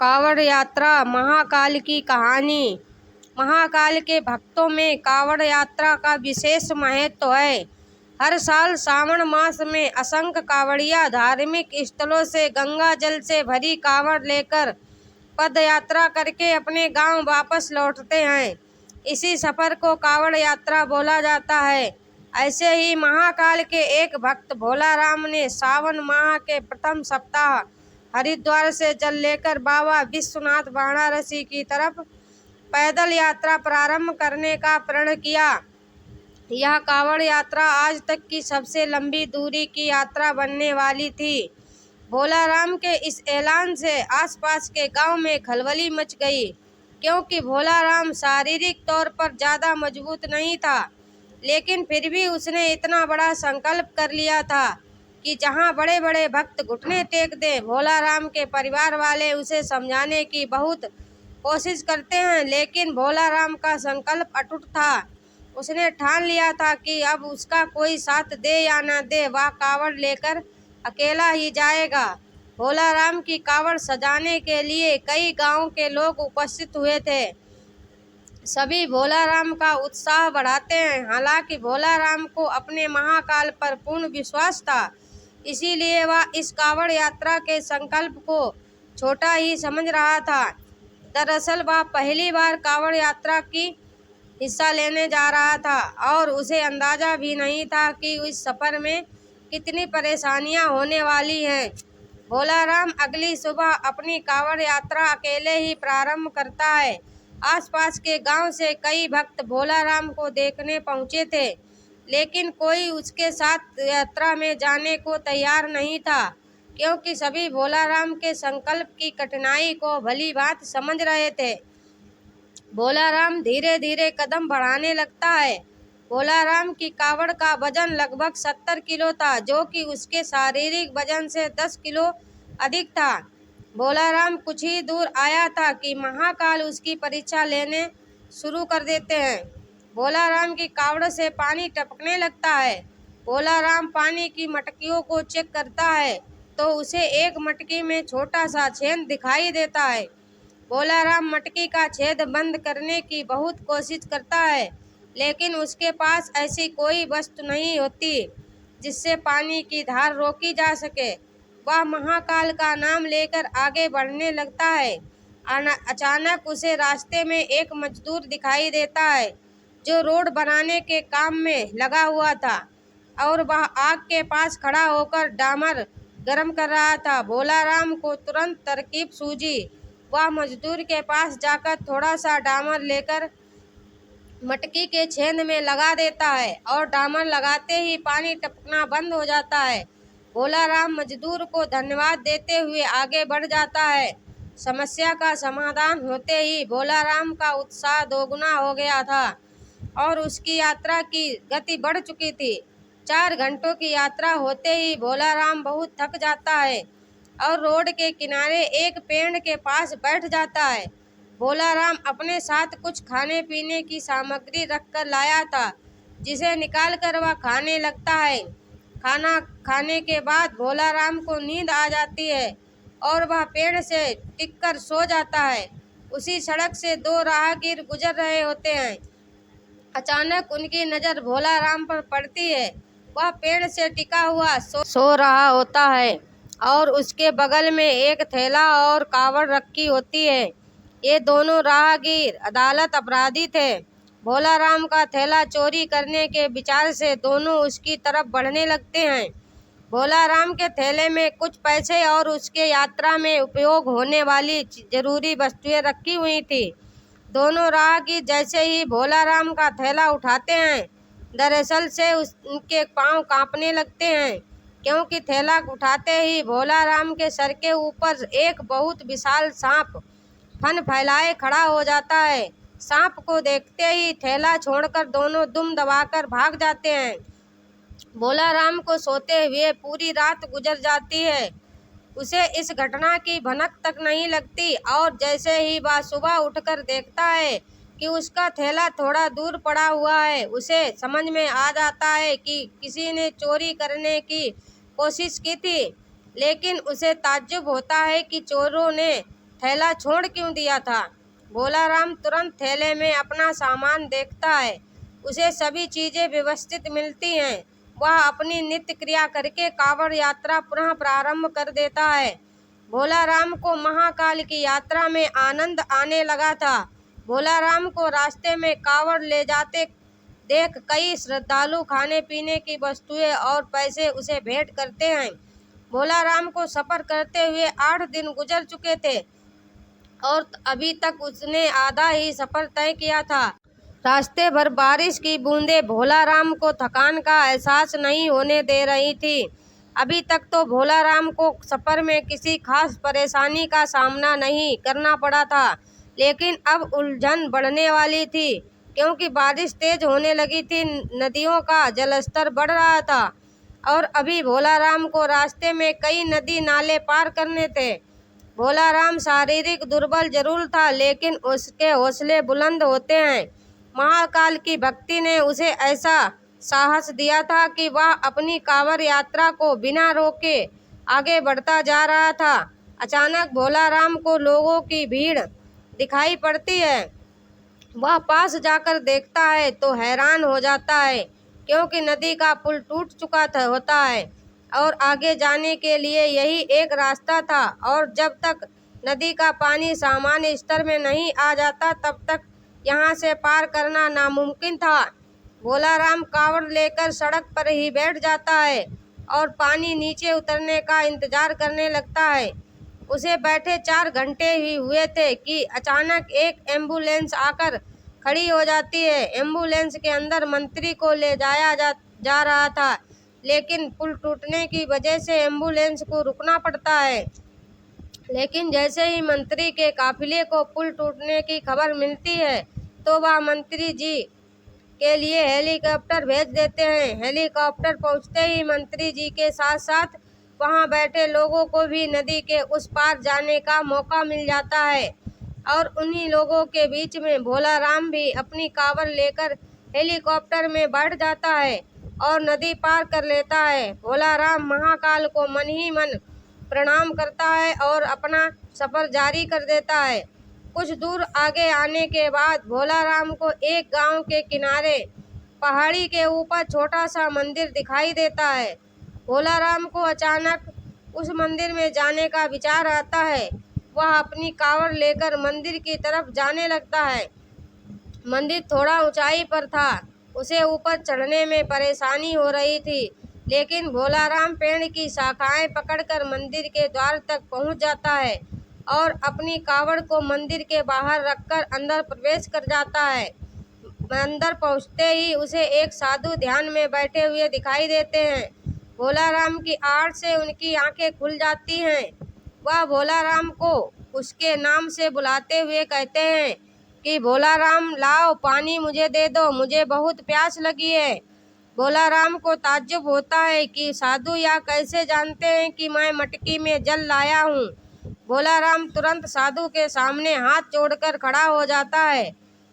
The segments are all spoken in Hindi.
कांवड़ यात्रा महाकाल की कहानी। महाकाल के भक्तों में कांवड़ यात्रा का विशेष महत्व है। हर साल सावन मास में असंख्य कांवड़िया धार्मिक स्थलों से गंगा जल से भरी कांवड़ लेकर पद यात्रा करके अपने गांव वापस लौटते हैं। इसी सफर को कांवड़ यात्रा बोला जाता है। ऐसे ही महाकाल के एक भक्त भोलाराम ने सावन माह के प्रथम सप्ताह हरिद्वार से जल लेकर बाबा विश्वनाथ वाराणसी की तरफ पैदल यात्रा प्रारंभ करने का प्रण किया। यह कांवड़ यात्रा आज तक की सबसे लंबी दूरी की यात्रा बनने वाली थी। भोलाराम के इस ऐलान से आसपास के गांव में खलबली मच गई, क्योंकि भोलाराम शारीरिक तौर पर ज़्यादा मजबूत नहीं था, लेकिन फिर भी उसने इतना बड़ा संकल्प कर लिया था कि जहां बड़े बड़े भक्त घुटने टेक दें। भोलाराम के परिवार वाले उसे समझाने की बहुत कोशिश करते हैं, लेकिन भोलाराम का संकल्प अटूट था। उसने ठान लिया था कि अब उसका कोई साथ दे या न दे, वह कांवड़ लेकर अकेला ही जाएगा। भोलाराम की कांवड़ सजाने के लिए कई गांव के लोग उपस्थित हुए थे। सभी भोलाराम का उत्साह बढ़ाते हैं। हालांकि भोलाराम को अपने महाकाल पर पूर्ण विश्वास था, इसीलिए वह इस कांवड़ यात्रा के संकल्प को छोटा ही समझ रहा था। दरअसल वह पहली बार कांवड़ यात्रा की हिस्सा लेने जा रहा था और उसे अंदाजा भी नहीं था कि इस सफर में कितनी परेशानियां होने वाली हैं। भोलाराम अगली सुबह अपनी कांवड़ यात्रा अकेले ही प्रारंभ करता है। आसपास के गांव से कई भक्त भोलाराम को देखने पहुंचे थे, लेकिन कोई उसके साथ यात्रा में जाने को तैयार नहीं था, क्योंकि सभी भोलाराम के संकल्प की कठिनाई को भली बात समझ रहे थे। भोलाराम धीरे धीरे कदम बढ़ाने लगता है। भोलाराम की कांवड़ का वजन लगभग 70 किलो था, जो कि उसके शारीरिक वजन से 10 किलो अधिक था। भोलाराम कुछ ही दूर आया था कि महाकाल उसकी परीक्षा लेने शुरू कर देते हैं। भोलाराम की कांवड़ से पानी टपकने लगता है। भोलाराम पानी की मटकियों को चेक करता है तो उसे एक मटकी में छोटा सा छेद दिखाई देता है। भोलाराम मटकी का छेद बंद करने की बहुत कोशिश करता है, लेकिन उसके पास ऐसी कोई वस्तु नहीं होती जिससे पानी की धार रोकी जा सके। वह महाकाल का नाम लेकर आगे बढ़ने लगता है। अचानक उसे रास्ते में एक मजदूर दिखाई देता है, जो रोड बनाने के काम में लगा हुआ था और वह आग के पास खड़ा होकर डामर गर्म कर रहा था। भोलाराम को तुरंत तरकीब सूझी। वह मजदूर के पास जाकर थोड़ा सा डामर लेकर मटकी के छेद में लगा देता है और डामर लगाते ही पानी टपकना बंद हो जाता है। भोलाराम मजदूर को धन्यवाद देते हुए आगे बढ़ जाता है। समस्या का समाधान होते ही भोलाराम का उत्साह दोगुना हो गया था और उसकी यात्रा की गति बढ़ चुकी थी। 4 घंटों की यात्रा होते ही भोलाराम बहुत थक जाता है और रोड के किनारे एक पेड़ के पास बैठ जाता है। भोलाराम अपने साथ कुछ खाने पीने की सामग्री रखकर लाया था, जिसे निकालकर वह खाने लगता है। खाना खाने के बाद भोलाराम को नींद आ जाती है और वह पेड़ से टिककर सो जाता है। उसी सड़क से 2 राहगीर गुजर रहे होते हैं। अचानक उनकी नज़र भोलाराम पर पड़ती है। वह पेड़ से टिका हुआ सो रहा होता है और उसके बगल में एक थैला और कांवड़ रखी होती है। ये दोनों राहगीर अदालत अपराधी थे। भोलाराम का थैला चोरी करने के विचार से दोनों उसकी तरफ बढ़ने लगते हैं। भोलाराम के थैले में कुछ पैसे और उसके यात्रा में उपयोग होने वाली जरूरी वस्तुएं रखी हुई थी। दोनों राहगीर जैसे ही भोलाराम का थैला उठाते हैं, दरअसल से उनके पांव कांपने लगते हैं, क्योंकि थैला उठाते ही भोलाराम के सर के ऊपर एक बहुत विशाल सांप फन फैलाए खड़ा हो जाता है। सांप को देखते ही थैला छोड़कर दोनों दुम दबाकर भाग जाते हैं। भोलाराम को सोते हुए पूरी रात गुजर जाती है। उसे इस घटना की भनक तक नहीं लगती और जैसे ही वह सुबह उठकर देखता है कि उसका थैला थोड़ा दूर पड़ा हुआ है, उसे समझ में आ जाता है कि किसी ने चोरी करने की कोशिश की थी। लेकिन उसे ताज्जुब होता है कि चोरों ने थैला छोड़ क्यों दिया था? भोला राम तुरंत थैले में अपना सामान देखता है। उसे सभी चीजें व्यवस्थित मिलती हैं। वह अपनी नित्य क्रिया करके कांवड़ यात्रा पुनः प्रारंभ कर देता है। भोला राम को महाकाल की यात्रा में आनंद आने लगा था। भोला राम को रास्ते में कांवड़ ले जाते देख कई श्रद्धालु खाने पीने की वस्तुएं और पैसे उसे भेंट करते हैं। भोला राम को सफर करते हुए 8 दिन गुजर चुके थे और अभी तक उसने आधा ही सफर तय किया था। रास्ते भर बारिश की बूंदें भोला राम को थकान का एहसास नहीं होने दे रही थी। अभी तक तो भोला राम को सफर में किसी खास परेशानी का सामना नहीं करना पड़ा था, लेकिन अब उलझन बढ़ने वाली थी क्योंकि बारिश तेज होने लगी थी। नदियों का जलस्तर बढ़ रहा था और अभी भोला राम को रास्ते में कई नदी नाले पार करने थे। भोला राम शारीरिक दुर्बल जरूर था, लेकिन उसके हौसले बुलंद होते हैं। महाकाल की भक्ति ने उसे ऐसा साहस दिया था कि वह अपनी कांवड़ यात्रा को बिना रोके आगे बढ़ता जा रहा था। अचानक भोला राम को लोगों की भीड़ दिखाई पड़ती है। वह पास जाकर देखता है तो हैरान हो जाता है क्योंकि नदी का पुल टूट चुका होता है और आगे जाने के लिए यही एक रास्ता था और जब तक नदी का पानी सामान्य स्तर में नहीं आ जाता तब तक यहाँ से पार करना नामुमकिन था। भोला राम कांवड़ लेकर सड़क पर ही बैठ जाता है और पानी नीचे उतरने का इंतजार करने लगता है। उसे बैठे 4 घंटे ही हुए थे कि अचानक एक एम्बुलेंस आकर खड़ी हो जाती है। एम्बुलेंस के अंदर मंत्री को ले जाया जा रहा था, लेकिन पुल टूटने की वजह से एम्बुलेंस को रुकना पड़ता है। लेकिन जैसे ही मंत्री के काफिले को पुल टूटने की खबर मिलती है तो वह मंत्री जी के लिए हेलीकॉप्टर भेज देते हैं। हेलीकॉप्टर पहुंचते ही मंत्री जी के साथ साथ वहां बैठे लोगों को भी नदी के उस पार जाने का मौका मिल जाता है और उन्हीं लोगों के बीच में भोला राम भी अपनी कांवड़ लेकर हेलीकॉप्टर में बैठ जाता है और नदी पार कर लेता है। भोला राम महाकाल को मन ही मन प्रणाम करता है और अपना सफर जारी कर देता है। कुछ दूर आगे आने के बाद भोला राम को एक गांव के किनारे पहाड़ी के ऊपर छोटा सा मंदिर दिखाई देता है। भोला राम को अचानक उस मंदिर में जाने का विचार आता है। वह अपनी कांवड़ लेकर मंदिर की तरफ जाने लगता है। मंदिर थोड़ा ऊंचाई पर था, उसे ऊपर चढ़ने में परेशानी हो रही थी, लेकिन भोला राम पेड़ की शाखाएं पकड़कर मंदिर के द्वार तक पहुंच जाता है और अपनी कांवड़ को मंदिर के बाहर रखकर अंदर प्रवेश कर जाता है। अंदर पहुंचते ही उसे एक साधु ध्यान में बैठे हुए दिखाई देते हैं। भोला राम की आड़ से उनकी आंखें खुल जाती हैं। वह भोला राम को उसके नाम से बुलाते हुए कहते हैं कि भोला राम लाओ पानी मुझे दे दो, मुझे बहुत प्यास लगी है। भोला राम को ताज्जुब होता है कि साधु यह कैसे जानते हैं कि मैं मटकी में जल लाया हूँ। भोला राम तुरंत साधु के सामने हाथ जोड़कर खड़ा हो जाता है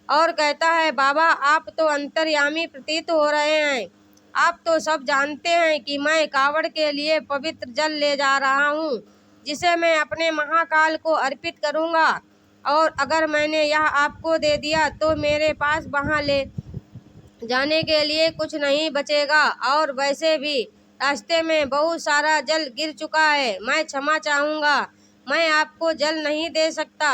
और कहता है, बाबा आप तो अंतर्यामी प्रतीत हो रहे हैं। आप तो सब जानते हैं कि मैं कांवड़ के लिए पवित्र जल ले जा रहा हूँ, जिसे मैं अपने महाकाल को अर्पित करूँगा और अगर मैंने यह आपको दे दिया तो मेरे पास वहाँ ले जाने के लिए कुछ नहीं बचेगा और वैसे भी रास्ते में बहुत सारा जल गिर चुका है। मैं क्षमा चाहूँगा, मैं आपको जल नहीं दे सकता।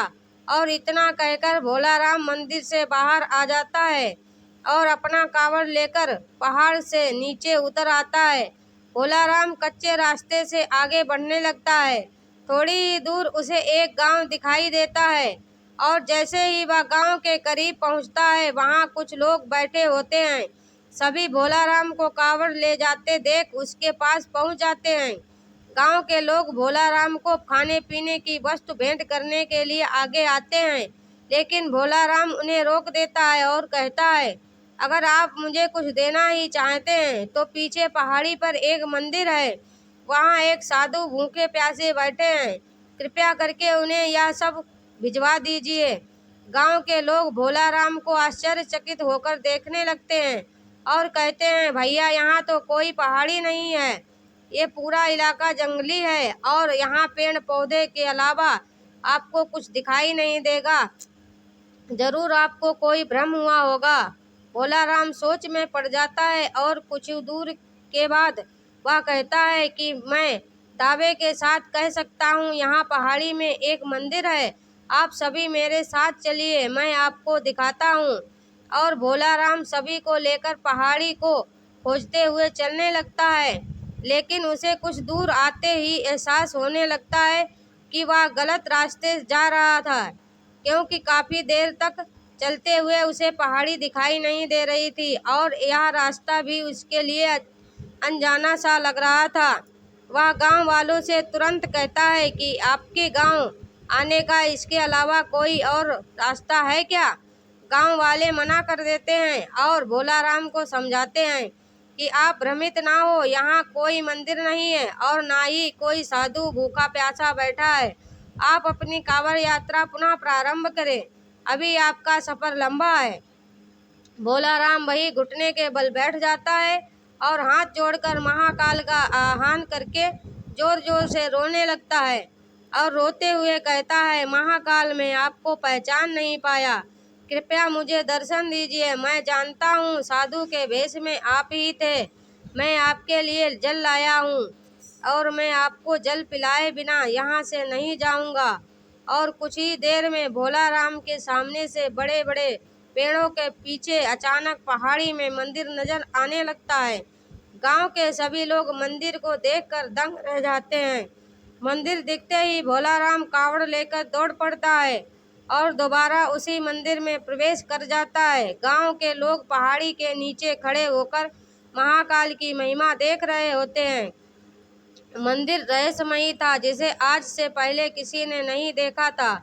और इतना कहकर भोला राम मंदिर से बाहर आ जाता है और अपना कांवड़ लेकर पहाड़ से नीचे उतर आता है। भोला राम कच्चे रास्ते से आगे बढ़ने लगता है। थोड़ी ही दूर उसे एक गांव दिखाई देता है और जैसे ही वह गांव के करीब पहुंचता है वहां कुछ लोग बैठे होते हैं। सभी भोला राम को कांवड़ ले जाते देख उसके पास पहुंच जाते हैं। गांव के लोग भोला राम को खाने पीने की वस्तु भेंट करने के लिए आगे आते हैं, लेकिन भोला राम उन्हें रोक देता है और कहता है, अगर आप मुझे कुछ देना ही चाहते हैं तो पीछे पहाड़ी पर एक मंदिर है, वहाँ एक साधु भूखे प्यासे बैठे हैं, कृपया करके उन्हें यह सब भिजवा दीजिए। गांव के लोग भोला राम को आश्चर्यचकित होकर देखने लगते हैं और कहते हैं, भैया यहाँ तो कोई पहाड़ी नहीं है, ये पूरा इलाका जंगली है और यहाँ पेड़ पौधे के अलावा आपको कुछ दिखाई नहीं देगा। जरूर आपको कोई भ्रम हुआ होगा। भोलाराम सोच में पड़ जाता है और कुछ दूर के बाद वह कहता है कि मैं दावे के साथ कह सकता हूँ यहाँ पहाड़ी में एक मंदिर है। आप सभी मेरे साथ चलिए, मैं आपको दिखाता हूँ। और भोलाराम सभी को लेकर पहाड़ी को खोजते हुए चलने लगता है, लेकिन उसे कुछ दूर आते ही एहसास होने लगता है कि वह गलत रास्ते जा रहा था, क्योंकि काफी देर तक चलते हुए उसे पहाड़ी दिखाई नहीं दे रही थी और यह रास्ता भी उसके लिए अनजाना सा लग रहा था। वह गांव वालों से तुरंत कहता है कि आपके गांव आने का इसके अलावा कोई और रास्ता है क्या? गांव वाले मना कर देते हैं और भोलाराम को समझाते हैं कि आप भ्रमित ना हो, यहाँ कोई मंदिर नहीं है और ना ही कोई साधु भूखा प्यासा बैठा है। आप अपनी कांवड़ यात्रा पुनः प्रारंभ करें, अभी आपका सफर लंबा है। भोलाराम वही घुटने के बल बैठ जाता है और हाथ जोड़कर महाकाल का आह्वान करके जोर जोर से रोने लगता है और रोते हुए कहता है, महाकाल मैं आपको पहचान नहीं पाया, कृपया मुझे दर्शन दीजिए। मैं जानता हूँ साधु के भेष में आप ही थे। मैं आपके लिए जल लाया हूँ और मैं आपको जल पिलाए बिना यहाँ से नहीं जाऊँगा। और कुछ ही देर में भोलाराम के सामने से बड़े बड़े पेड़ों के पीछे अचानक पहाड़ी में मंदिर नजर आने लगता है। गांव के सभी लोग मंदिर को देखकर दंग रह जाते हैं। मंदिर दिखते ही भोलाराम कावड़ लेकर दौड़ पड़ता है और दोबारा उसी मंदिर में प्रवेश कर जाता है। गांव के लोग पहाड़ी के नीचे खड़े होकर महाकाल की महिमा देख रहे होते हैं। मंदिर रहस्यमयी था, जिसे आज से पहले किसी ने नहीं देखा था।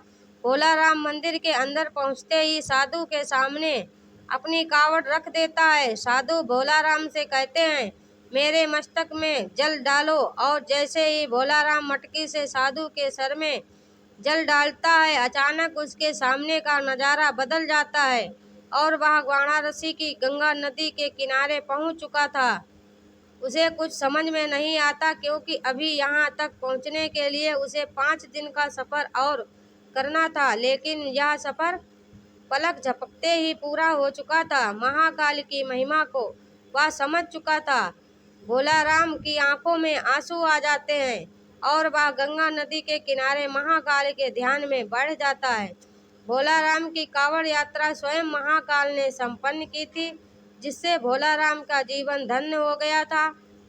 भोलाराम मंदिर के अंदर पहुंचते ही साधु के सामने अपनी कावड़ रख देता है। साधु भोलाराम से कहते हैं, मेरे मस्तक में जल डालो। और जैसे ही भोलाराम मटकी से साधु के सर में जल डालता है, अचानक उसके सामने का नजारा बदल जाता है और वह वाराणसी की गंगा नदी के किनारे पहुंच चुका था। उसे कुछ समझ में नहीं आता, क्योंकि अभी यहाँ तक पहुँचने के लिए उसे 5 दिन का सफ़र और करना था, लेकिन यह सफ़र पलक झपकते ही पूरा हो चुका था। महाकाल की महिमा को वह समझ चुका था। भोलाराम की आंखों में आंसू आ जाते हैं और वह गंगा नदी के किनारे महाकाल के ध्यान में बढ़ जाता है। भोलाराम की कांवड़ यात्रा स्वयं महाकाल ने संपन्न की थी, जिससे भोलाराम का जीवन धन्य हो गया था।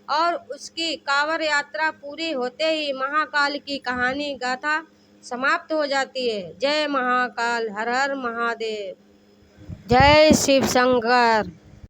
और उसकी कांवड़ यात्रा पूरी होते ही महाकाल की कहानी गाथा समाप्त हो जाती है। जय महाकाल, हर हर महादेव, जय शिव शंकर।